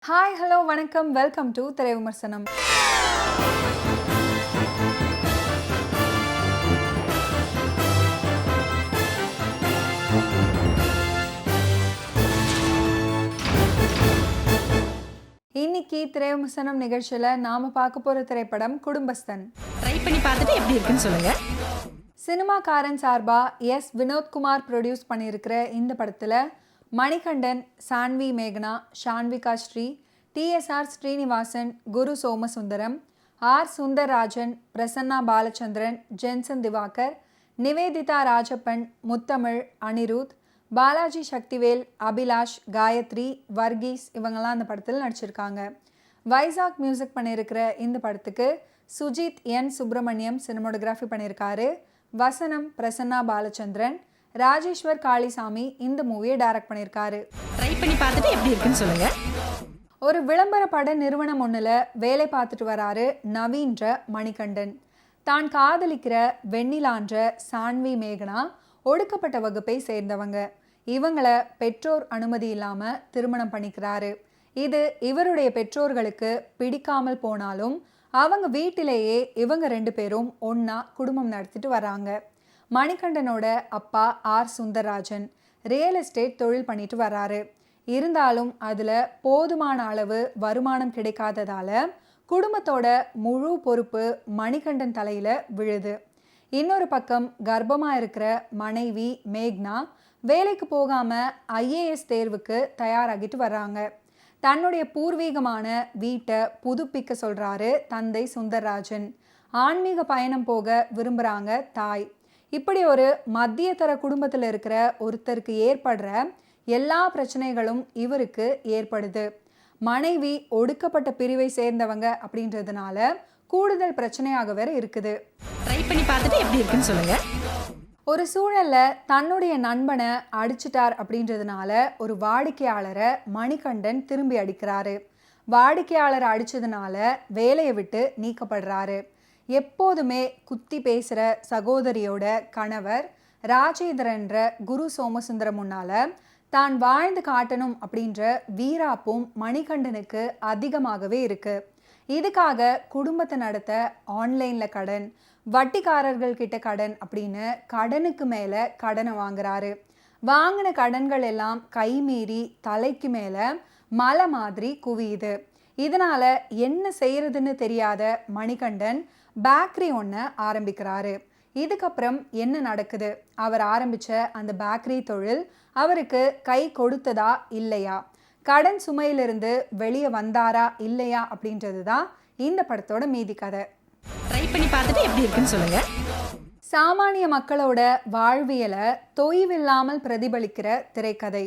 Hi hello வணக்கம் welcome to திரை விமர்சனம். இன்னைக்கு திரை விமர்சனம் நிகழ்ச்சியில் நாம பார்க்க போற திரைப்படம் குடும்பஸ்தன். ட்ரை பண்ணி பார்த்துட்டு எப்படி இருக்குன்னு சொல்லுங்க. சினிமாக்காரன் சார்பா வினோத்குமார் ப்ரொடியூஸ் பண்ணியிருக்கிற இந்த படத்தில் மணிகண்டன், சான்வி மேகனா, ஷான்விகா ஸ்ரீ, TSR ஸ்ரீனிவாசன், குரு சோமசுந்தரம், R சுந்தரராஜன், பிரசன்னா பாலச்சந்திரன், ஜென்சன் திவாகர், நிவேதிதா ராஜப்பன், முத்தமிழ், அனிருத், பாலாஜி சக்திவேல், அபிலாஷ், காயத்ரி, வர்கீஸ் இவங்கெல்லாம் அந்த படத்தில் நடிச்சிருக்காங்க. வைசாக் மியூசிக் பண்ணியிருக்கிற இந்த படத்துக்கு சுஜித் N சுப்பிரமணியம் சினிமோட்டோகிராஃபி பண்ணியிருக்காரு. வசனம் பிரசன்னா பாலச்சந்திரன், ராஜேஸ்வர் காளிசாமி இந்த மூவியை டைரக்ட் பண்ணியிருக்காரு. ட்ரை பண்ணி பார்த்துட்டு எப்படி இருக்குன்னு சொல்லுங்க. ஒரு விளம்பர பட நிறுவனம் ஒன்றில் வேலை பார்த்துட்டு வராரு நவீன்ற மணிகண்டன். தான் காதலிக்கிற வெண்ணிலான்ற சான்வி மேகனா ஒடுக்கப்பட்ட வகுப்பை சேர்ந்தவங்க. இவங்களை பெற்றோர் அனுமதி இல்லாமல் திருமணம் பண்ணிக்கிறாரு. இது இவருடைய பெற்றோர்களுக்கு பிடிக்காமல் போனாலும் அவங்க வீட்டிலேயே இவங்க 2 பேரும் ஒன்றா குடும்பம் நடத்திட்டு வராங்க. மணிகண்டனோட அப்பா R சுந்தரராஜன் ரியல் எஸ்டேட் தொழில் பண்ணிட்டு வர்றாரு. இருந்தாலும் அதில் போதுமான அளவு வருமானம் கிடைக்காததால் குடும்பத்தோட முழு பொறுப்பு மணிகண்டன் தலையில் விழுது. இன்னொரு பக்கம் கர்ப்பமாக இருக்கிற மனைவி மேக்னா வேலைக்கு போகாமல் IAS தேர்வுக்கு தயாராகிட்டு வர்றாங்க. தன்னுடைய பூர்வீகமான வீட்டை புதுப்பிக்க சொல்கிறாரு தந்தை சுந்தரராஜன். ஆன்மீக பயணம் போக விரும்புகிறாங்க தாய். இப்படி ஒரு மத்திய தர குடும்பத்தில் இருக்கிற ஒருத்தருக்கு ஏற்படுற எல்லா பிரச்சனைகளும் இவருக்கு ஏற்படுது. மனைவி ஒடுக்கப்பட்ட பிரிவை சேர்ந்தவங்க அப்படின்றதுனால கூடுதல் பிரச்சனையாக வேற இருக்குது. ட்ரை பண்ணி பார்த்துட்டு எப்படி இருக்குன்னு சொல்லுங்க. ஒரு சூழல்ல தன்னுடைய நண்பனை அடிச்சிட்டார் அப்படின்றதுனால ஒரு வாடிக்கையாளரை மணிகண்டன் திரும்பி அடிக்கிறாரு. வாடிக்கையாளரை அடிச்சதுனால வேலையை விட்டு நீக்கப்படுறாரு. எப்போதுமே குத்தி பேசுகிற சகோதரியோட கணவர் ராஜேந்திரன்ற குரு சோமசுந்தரம் முன்னால தான் வாழ்ந்து காட்டணும் அப்படின்ற வீராப்பும் மணிகண்டனுக்கு அதிகமாகவே இருக்கு. இதுக்காக குடும்பத்தை நடத்த ஆன்லைனில் கடன், வட்டிக்காரர்கள் கிட்ட கடன் அப்படின்னு கடனுக்கு மேலே கடனை வாங்குறாரு. வாங்கின கடன்கள் எல்லாம் கைமீறி தலைக்கு மேலே மலை மாதிரி குவியுது. இதனால என்ன செய்யறதுன்னு தெரியாத மணிகண்டன் பேக்கரி ஒன்று ஆரம்பிக்கிறாரு. இதுக்கப்புறம் என்ன நடக்குது? அவர் ஆரம்பித்த அந்த பேக்கரி தொழில் அவருக்கு கை கொடுத்ததா இல்லையா, கடன் சுமையிலிருந்து வெளியே வந்தாரா இல்லையா அப்படின்றது தான் இந்த படத்தோட மீதி கதை. ட்ரை பண்ணி பார்த்துட்டு எப்படி இருக்குன்னு சொல்லுங்க. சாமானிய மக்களோட வாழ்வியலை தொய்வில்லாமல் பிரதிபலிக்கிற திரைக்கதை,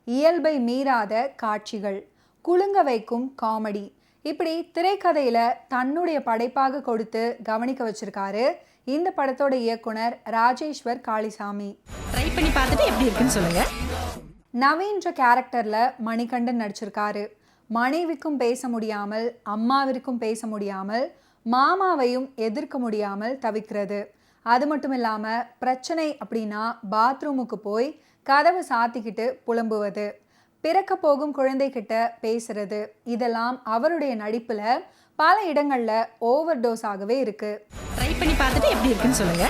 இயல்பை மீறாத காட்சிகள், குலுங்க வைக்கும் காமெடி, இப்படி திரைக்கதையில் தன்னுடைய படைப்பாக கொடுத்து கவனிக்க வச்சிருக்காரு இந்த படத்தோட இயக்குனர் ராஜேஸ்வர் காளிசாமி. ட்ரை பண்ணி பார்த்துட்டு எப்படி இருக்குன்னு சொல்லுங்க. நவீன்ற கேரக்டரில் மணிகண்டன் நடிச்சிருக்காரு. மனைவிக்கும் பேச முடியாமல், அம்மாவிற்கும் பேச முடியாமல், மாமாவையும் எதிர்க்க முடியாமல் தவிக்கிறது. அது மட்டும் இல்லாமல் பிரச்சனை அப்படின்னா பாத்ரூமுக்கு போய் கதவை சாத்திக்கிட்டு புலம்புவது, பிறக்க போகும் குழந்தைகிட்ட பேசுறது, இதெல்லாம் அவருடைய நடிப்புல பல இடங்கள்ல ஓவர் டோஸ் ஆகவே இருக்கு. ட்ரை பண்ணி பார்த்துட்டு எப்படி இருக்குன்னு சொல்லுங்க.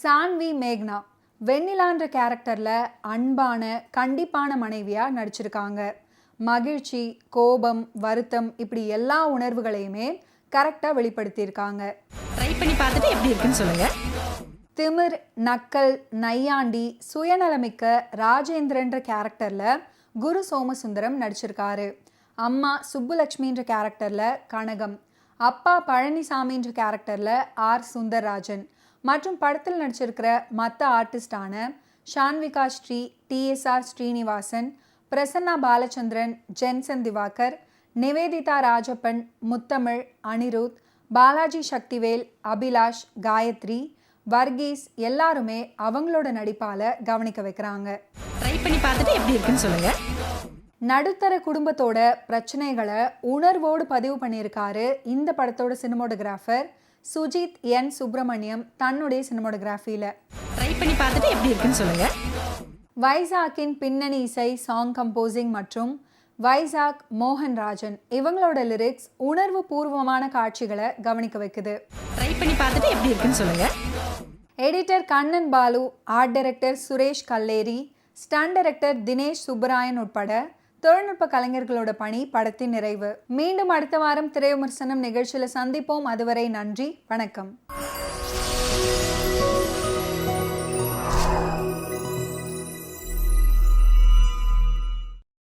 சான்வி மேகனா வெண்ணிலான்ற கேரக்டர்ல அன்பான கண்டிப்பான மனைவியா நடிச்சிருக்காங்க. மகிழ்ச்சி, கோபம், வருத்தம் இப்படி எல்லா உணர்வுகளையுமே கரெக்டா வெளிப்படுத்தியிருக்காங்க. ட்ரை பண்ணி பார்த்துட்டு எப்படி இருக்குன்னு சொல்லுங்க. திமிர், நக்கல், நையாண்டி, சுயநலமிக்க ராஜேந்திரன்ற கேரக்டர்ல குரு சோமசுந்தரம் நடிச்சிருக்காரு. அம்மா சுப்புலக்ஷ்மின்ற கேரக்டரில் கனகம், அப்பா பழனிசாமின்ற கேரக்டரில் R சுந்தரராஜன் மற்றும் படத்தில் நடிச்சிருக்கிற மற்ற ஆர்டிஸ்டான ஷான்விகா ஸ்ரீ, TSR ஸ்ரீனிவாசன், பிரசன்னா பாலச்சந்திரன், ஜென்சன் திவாகர், நிவேதிதா ராஜப்பன், முத்தமிழ், அனிருத், பாலாஜி சக்திவேல், அபிலாஷ், காயத்ரி, வர்கீஸ் எல்லாருமே அவங்களோட நடிப்பால கவனிக்க வைக்கிறாங்க. ட்ரை பண்ணி பார்த்துட்டு எப்படி இருக்குன்னு சொல்லுங்க. நடுத்தர குடும்பத்தோட பிரச்சனைகளை உணர்வோடு பதிவு பண்ணியிருக்காரு இந்த படத்தோட சினிமோட்டோகிராஃபர் சுஜித் N சுப்பிரமணியம் தன்னுடைய சினிமோட்டோகிராஃபியில். ட்ரை பண்ணி பார்த்துட்டு எப்படி இருக்குன்னு சொல்லுங்க. வைசாக்கின் பின்னணி இசை, சாங் கம்போசிங் மற்றும் வைசாக், மோகன்ராஜன் இவங்களோட லிரிக்ஸ் உணர்வு பூர்வமான காட்சிகளை கவனிக்க வைக்குது. ட்ரை பண்ணி பார்த்துட்டு எப்படி இருக்குன்னு சொல்லுங்க. Editor Kannan Balu, art director Suresh Kalleri, stunt director Dinesh Subbarayan உட்பட தொழில்நுட்ப கலைஞர்களோட பணி படத்தின் நிறைவு. மீண்டும் அடுத்த வாரம் திரை விமர்சனம் நிகழ்ச்சியில் சந்திப்போம். அதுவரை நன்றி, வணக்கம்.